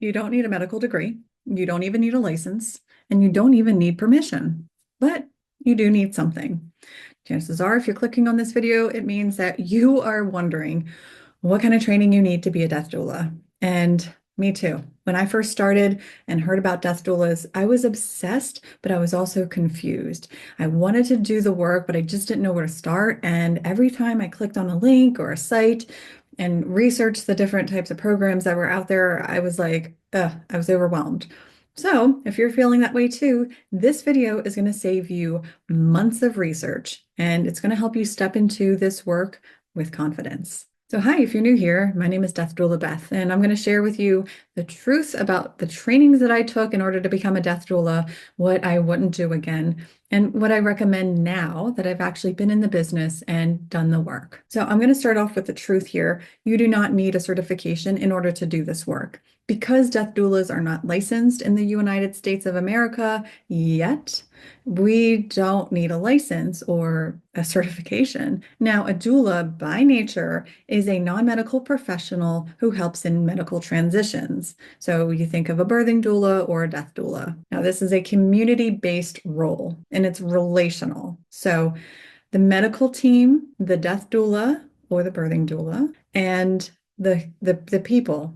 You don't need a medical degree. You don't even need a license, and you don't even need permission, but you do need something. Chances are, if you're clicking on this video, it means that you are wondering what kind of training you need to be a death doula. And me too. When I first started and heard about death doulas, I was obsessed, but I was also confused. I wanted to do the work, but I just didn't know where to start. And every time I clicked on a link or a site and researched the different types of programs that were out there, I was like, ugh, I was overwhelmed. So, if you're feeling that way too, this video is going to save you months of research and it's going to help you step into this work with confidence. So, hi, if you're new here, my name is Death Doula Beth, and I'm going to share with you the truth about the trainings that I took in order to become a death doula, what I wouldn't do again, and what I recommend now that I've actually been in the business and done the work. So, I'm going to start off with the truth here. You do not need a certification in order to do this work. Because death doulas are not licensed in the United States of America yet, we don't need a license or a certification. Now, a doula by nature is a non-medical professional who helps in medical transitions. So you think of a birthing doula or a death doula. Now, this is a community-based role and it's relational. So the medical team, the death doula or the birthing doula, and the people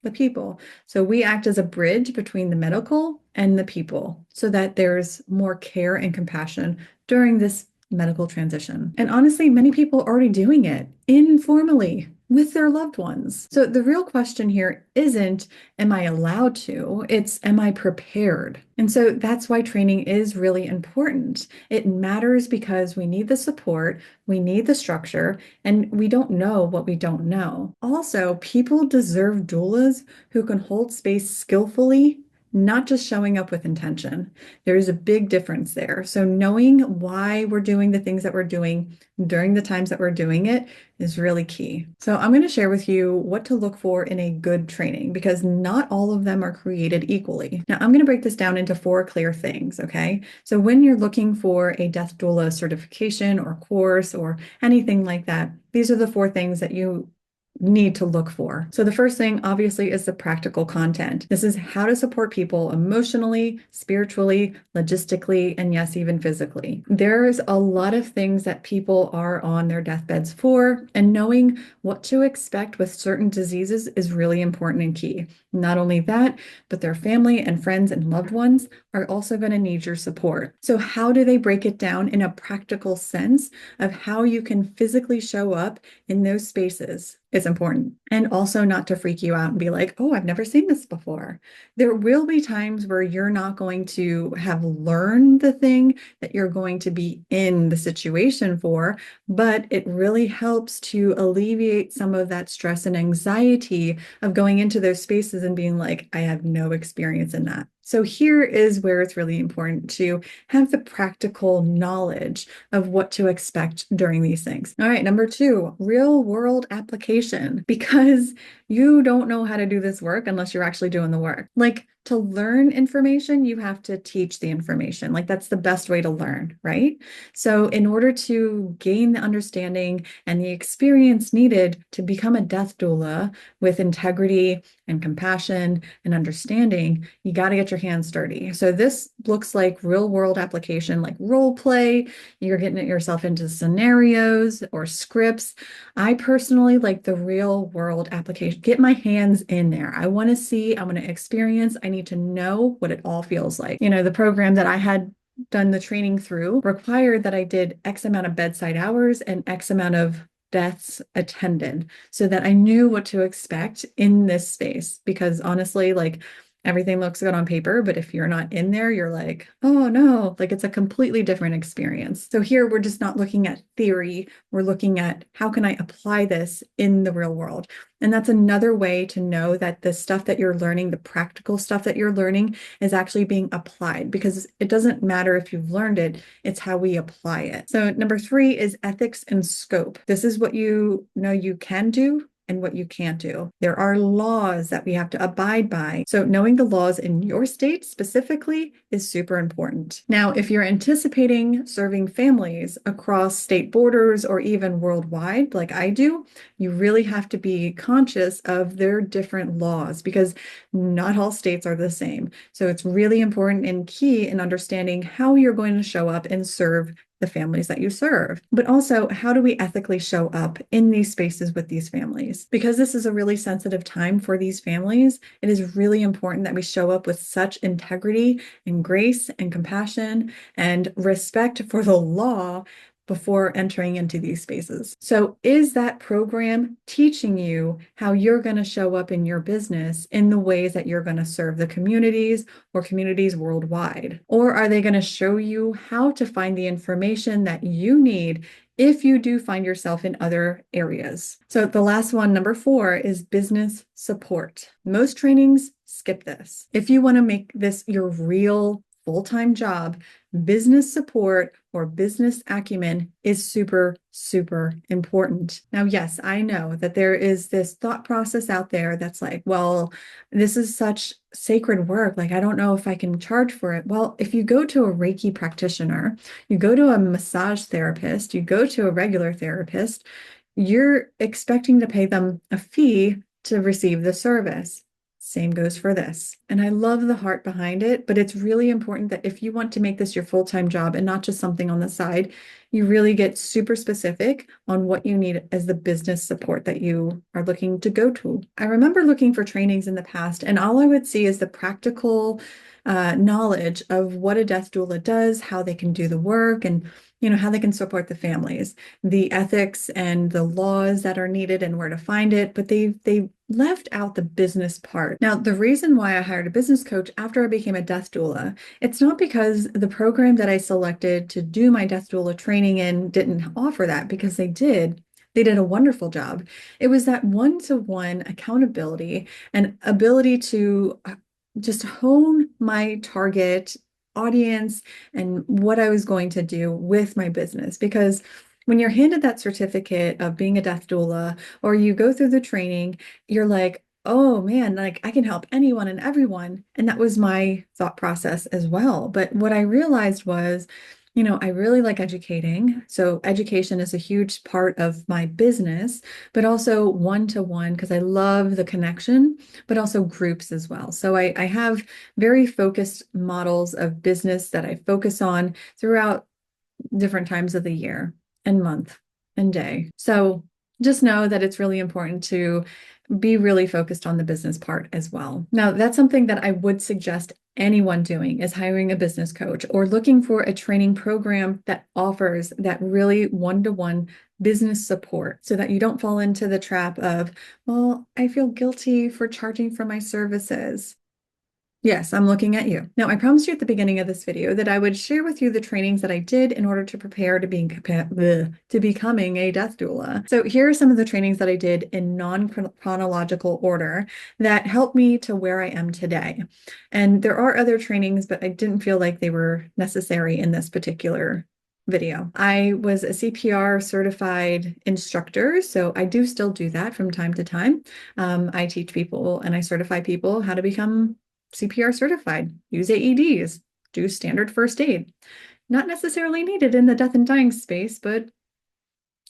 the people. So we act as a bridge between the medical and the people so that there's more care and compassion during this medical transition. And honestly, many people are already doing it informally with their loved ones. So the real question here isn't, am I allowed to? It's, am I prepared? And so that's why training is really important. It matters because we need the support, we need the structure, and we don't know what we don't know. Also, people deserve doulas who can hold space skillfully, not just showing up with intention. There's a big difference there. So knowing why we're doing the things that we're doing during the times that we're doing it is really key. So I'm going to share with you what to look for in a good training because not all of them are created equally. Now, I'm going to break this down into four clear things, okay? So when you're looking for a death doula certification or course or anything like that, these are the four things that you need to look for. So the first thing obviously is the practical content. This is how to support people emotionally, spiritually, logistically, and yes, even physically. There's a lot of things that people are on their deathbeds for, and knowing what to expect with certain diseases is really important and key. Not only that, but their family and friends and loved ones are also going to need your support. So how do they break it down in a practical sense of how you can physically show up in those spaces? Is important. And also not to freak you out and be like, oh, I've never seen this before. There will be times where you're not going to have learned the thing that you're going to be in the situation for, but it really helps to alleviate some of that stress and anxiety of going into those spaces and being like, I have no experience in that. So here is where it's really important to have the practical knowledge of what to expect during these things. All right, number two, real world application, because you don't know how to do this work unless you're actually doing the work. Like to learn information, you have to teach the information. Like that's the best way to learn, right? So in order to gain the understanding and the experience needed to become a death doula with integrity and compassion and understanding, you got to get your hands dirty. So this looks like real world application, like role play. You're getting yourself into scenarios or scripts. I personally like the real world application. Get my hands in there. I want to see, I want to experience, I need to know what it all feels like. You know, the program that I had done the training through required that I did X amount of bedside hours and X amount of deaths attended so that I knew what to expect in this space. Because honestly, like everything looks good on paper, but if you're not in there, you're like, oh no, like it's a completely different experience. So here we're just not looking at theory, we're looking at how can I apply this in the real world? And that's another way to know that the stuff that you're learning, the practical stuff that you're learning is actually being applied because it doesn't matter if you've learned it, it's how we apply it. So number three is ethics and scope. This is what you know you can do and what you can't do. There are laws that we have to abide by. So knowing the laws in your state specifically is super important. Now, if you're anticipating serving families across state borders or even worldwide, like I do, you really have to be conscious of their different laws because not all states are the same. So it's really important and key in understanding how you're going to show up and serve the families that you serve. But also, how do we ethically show up in these spaces with these families? Because this is a really sensitive time for these families, it is really important that we show up with such integrity and grace and compassion and respect for the law before entering into these spaces. So is that program teaching you how you're going to show up in your business in the ways that you're going to serve the communities or communities worldwide? Or are they going to show you how to find the information that you need if you do find yourself in other areas? So the last one, number 4, is business support. Most trainings skip this. If you want to make this your real full-time job, business support or business acumen is super, super important. Now, yes, I know that there is this thought process out there that's like, well, this is such sacred work. Like, I don't know if I can charge for it. Well, if you go to a Reiki practitioner, you go to a massage therapist, you go to a regular therapist, you're expecting to pay them a fee to receive the service. Same goes for this. And I love the heart behind it, but it's really important that if you want to make this your full-time job and not just something on the side, you really get super specific on what you need as the business support that you are looking to go to. I remember looking for trainings in the past, and all I would see is the practical knowledge of what a death doula does, how they can do the work, and how they can support the families, the ethics and the laws that are needed and where to find it, but they left out the business part. Now, the reason why I hired a business coach after I became a death doula, it's not because the program that I selected to do my death doula training in didn't offer that, because they did. They did a wonderful job. It was that one-to-one accountability and ability to just hone my target audience and what I was going to do with my business. Because when you're handed that certificate of being a death doula, or you go through the training, you're like, oh man, like I can help anyone and everyone. And that was my thought process as well. But what I realized was, I really like educating. So education is a huge part of my business, but also one-to-one, because I love the connection, but also groups as well. So I have very focused models of business that I focus on throughout different times of the year and month and day. So just know that it's really important to be really focused on the business part as well. Now, that's something that I would suggest anyone doing, is hiring a business coach or looking for a training program that offers that really one-to-one business support, so that you don't fall into the trap of, well, I feel guilty for charging for my services. Yes, I'm looking at you. Now, I promised you at the beginning of this video that I would share with you the trainings that I did in order to prepare to becoming a death doula. So here are some of the trainings that I did in non-chronological order that helped me to where I am today. And there are other trainings, but I didn't feel like they were necessary in this particular video. I was a CPR certified instructor, so I do still do that from time to time. I teach people and I certify people how to become CPR certified, use AEDs, do standard first aid. Not necessarily needed in the death and dying space, but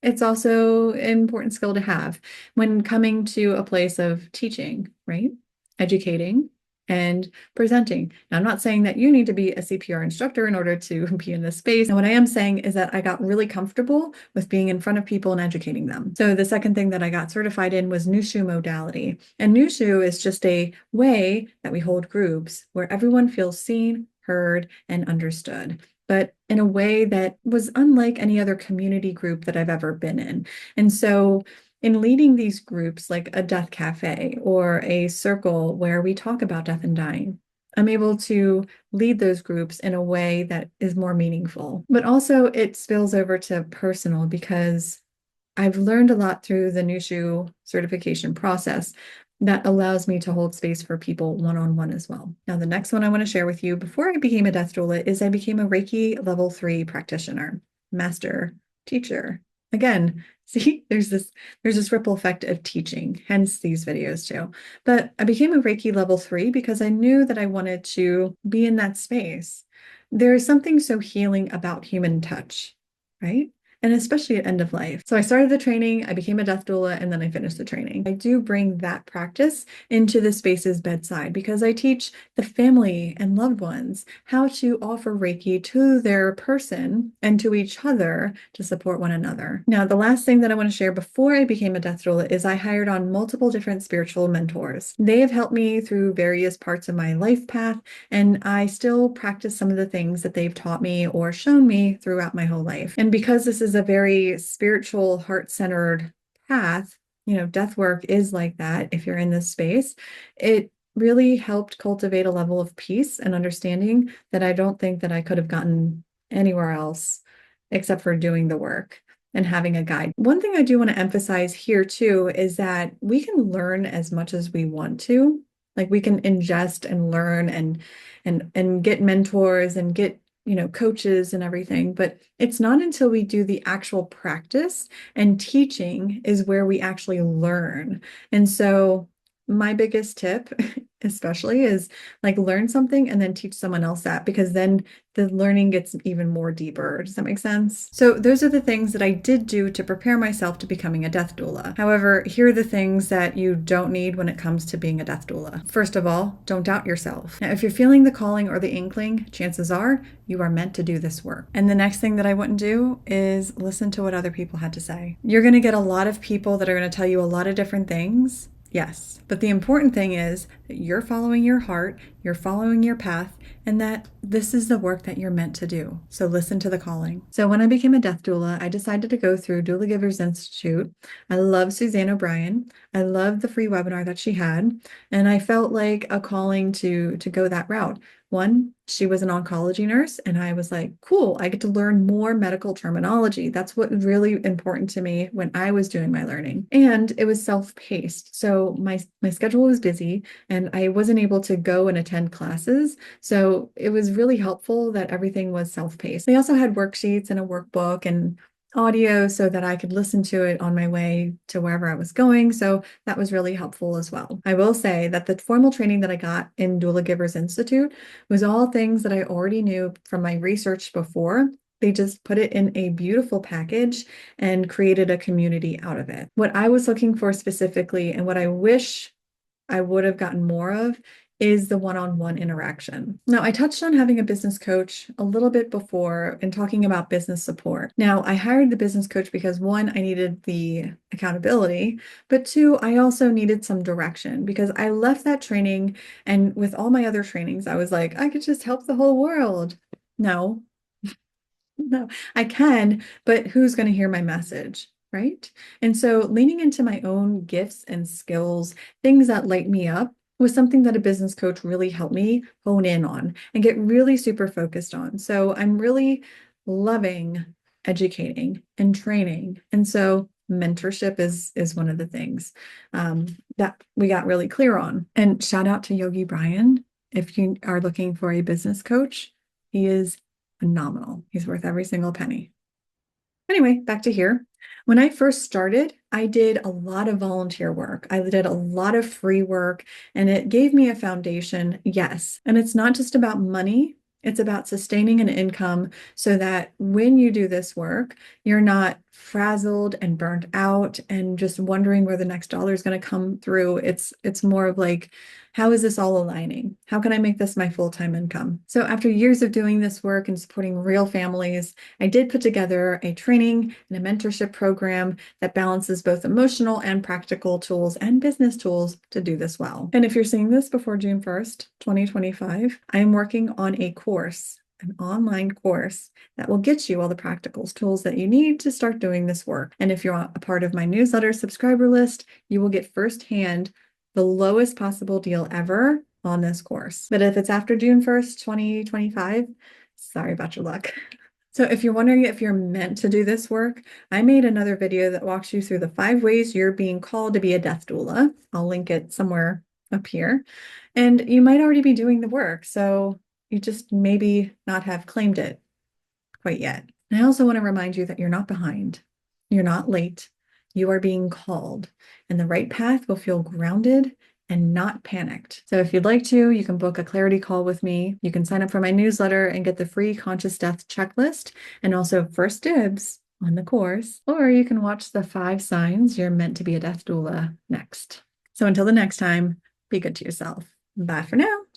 it's also an important skill to have when coming to a place of teaching, right? Educating and presenting. Now, I'm not saying that you need to be a CPR instructor in order to be in this space. And what I am saying is that I got really comfortable with being in front of people and educating them. So the second thing that I got certified in was Nushu modality. And Nushu is just a way that we hold groups where everyone feels seen, heard, and understood, but in a way that was unlike any other community group that I've ever been in. And so in leading these groups like a death cafe or a circle where we talk about death and dying, I'm able to lead those groups in a way that is more meaningful. But also it spills over to personal, because I've learned a lot through the Nushu certification process that allows me to hold space for people one-on-one as well. Now, the next one I want to share with you before I became a death doula is I became a Reiki level 3 practitioner, master teacher. again, see, there's this ripple effect of teaching, hence these videos too. But I became a Reiki level 3 because I knew that I wanted to be in that space. There is something so healing about human touch, right? And especially at end of life. So I started the training, I became a death doula, and then I finished the training. I do bring that practice into the space's bedside because I teach the family and loved ones how to offer Reiki to their person and to each other to support one another. Now, the last thing that I want to share before I became a death doula is I hired on multiple different spiritual mentors. They have helped me through various parts of my life path, and I still practice some of the things that they've taught me or shown me throughout my whole life. And because this is a very spiritual, heart-centered path, death work is like that if you're in this space. It really helped cultivate a level of peace and understanding that I don't think that I could have gotten anywhere else except for doing the work and having a guide. One thing I do want to emphasize here too is that we can learn as much as we want to. Like we can ingest and learn and get mentors and get coaches and everything, but it's not until we do the actual practice and teaching is where we actually learn. And so my biggest tip especially is like learn something and then teach someone else that, because then the learning gets even more deeper. Does that make sense? So those are the things that I did do to prepare myself to becoming a death doula. However, here are the things that you don't need when it comes to being a death doula. First of all, don't doubt yourself. Now, if you're feeling the calling or the inkling, chances are you are meant to do this work. And the next thing that I wouldn't do is listen to what other people had to say. You're going to get a lot of people that are going to tell you a lot of different things. Yes, but the important thing is that you're following your heart, you're following your path, and that this is the work that you're meant to do. So listen to the calling. So when I became a death doula, I decided to go through Doula Givers Institute. I love Suzanne O'Brien. I love the free webinar that she had, and I felt like a calling to go that route. One, she was an oncology nurse, and I was like, cool, I get to learn more medical terminology. That's what was really important to me when I was doing my learning. And it was self-paced. So my schedule was busy and I wasn't able to go and attend classes. So it was really helpful that everything was self-paced. They also had worksheets and a workbook and audio so that I could listen to it on my way to wherever I was going. So that was really helpful as well. I will say that the formal training that I got in Doula Givers Institute was all things that I already knew from my research before. They just put it in a beautiful package and created a community out of it. What I was looking for specifically and what I wish I would have gotten more of is the one-on-one interaction. Now, I touched on having a business coach a little bit before and talking about business support. Now, I hired the business coach because one, I needed the accountability, but two, I also needed some direction because I left that training, and with all my other trainings, I was like, I could just help the whole world. No, no, I can, but who's going to hear my message? Right. And so leaning into my own gifts and skills, things that light me up, was something that a business coach really helped me hone in on and get really super focused on. So I'm really loving educating and training. And so mentorship is one of the things that we got really clear on. And shout out to Yogi Brian. If you are looking for a business coach, he is phenomenal. He's worth every single penny. Anyway, back to here. When I first started, I did a lot of volunteer work. I did a lot of free work, and it gave me a foundation, yes. And it's not just about money, it's about sustaining an income so that when you do this work, you're not frazzled and burnt out and just wondering where the next dollar is going to come through. It's more of like, how is this all aligning? How can I make this my full-time income? So after years of doing this work and supporting real families, I did put together a training and a mentorship program that balances both emotional and practical tools and business tools to do this well. And if you're seeing this before June 1st, 2025, I am working on a course, an online course that will get you all the practical tools that you need to start doing this work. And if you're a part of my newsletter subscriber list, you will get firsthand the lowest possible deal ever on this course. But if it's after June 1st, 2025, sorry about your luck. So if you're wondering if you're meant to do this work, I made another video that walks you through the 5 ways you're being called to be a death doula. I'll link it somewhere up here. And you might already be doing the work, so you just maybe not have claimed it quite yet. And I also want to remind you that you're not behind. You're not late. You are being called, and the right path will feel grounded and not panicked. So if you'd like to, you can book a clarity call with me. You can sign up for my newsletter and get the free conscious death checklist and also first dibs on the course, or you can watch the 5 signs you're meant to be a death doula next. So until the next time, be good to yourself. Bye for now.